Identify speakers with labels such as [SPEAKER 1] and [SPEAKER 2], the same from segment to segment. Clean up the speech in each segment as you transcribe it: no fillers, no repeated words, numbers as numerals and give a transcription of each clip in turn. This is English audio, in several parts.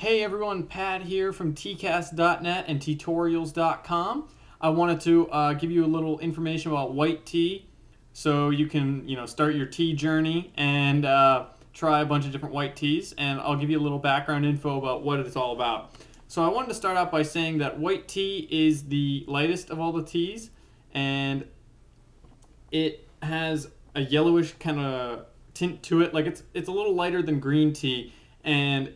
[SPEAKER 1] Hey everyone, Pat here from tcast.net and Teatorials.com. I wanted to give you a little information about white tea so you can start your tea journey and try a bunch of different white teas, and I'll give you a little background info about what it's all about. So I wanted to start out by saying that white tea is the lightest of all the teas, and it has a yellowish kind of tint to it. Like it's a little lighter than green tea, and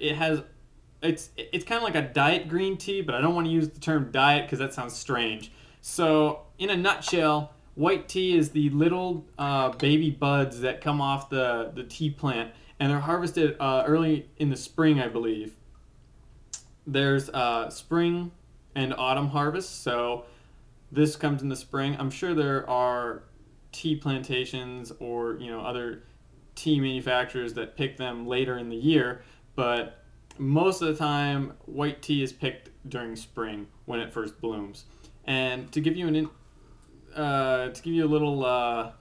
[SPEAKER 1] it's kind of like a diet green tea, but I don't want to use the term diet because that sounds strange. So in a nutshell, white tea is the little baby buds that come off the tea plant, and they're harvested early in the spring, I believe. There's spring and autumn harvest, so this comes in the spring. I'm sure there are tea plantations or other tea manufacturers that pick them later in the year, but most of the time white tea is picked during spring when it first blooms. And to give you a little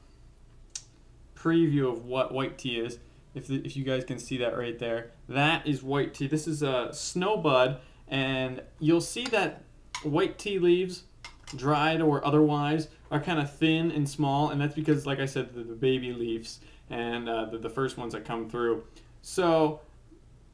[SPEAKER 1] preview of what white tea is, if you guys can see that right there, that is white tea. This is a Snowbud, and you'll see that white tea leaves, dried or otherwise, are kind of thin and small, and that's because, like I said, the baby leaves and the first ones that come through. So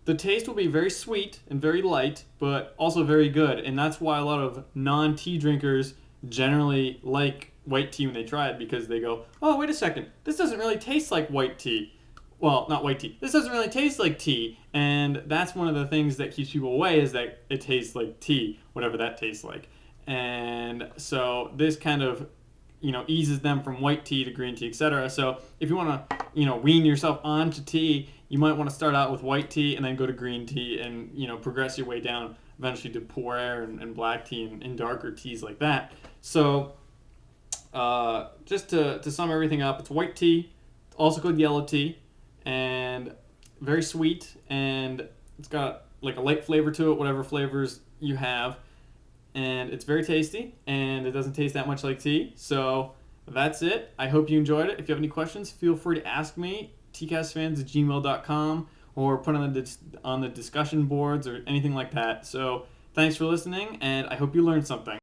[SPEAKER 1] the taste will be very sweet and very light, but also very good, and that's why a lot of non-tea drinkers generally like white tea when they try it, because they go, oh, wait a second, this doesn't really taste like white tea. Well, not white tea. This doesn't really taste like tea, and that's one of the things that keeps people away, is that it tastes like tea, whatever that tastes like. And so this kind of eases them from white tea to green tea, etc. So if you want to wean yourself onto tea, you might want to start out with white tea and then go to green tea, and progress your way down eventually to pu'er and black tea and darker teas like that. So just to sum everything up, it's white tea, also called yellow tea, and very sweet, and it's got like a light flavor to it, whatever flavors you have. And it's very tasty, and it doesn't taste that much like tea. So that's it. I hope you enjoyed it. If you have any questions, feel free to ask me, tcastfans@gmail.com, or put on the discussion boards or anything like that. So thanks for listening, and I hope you learned something.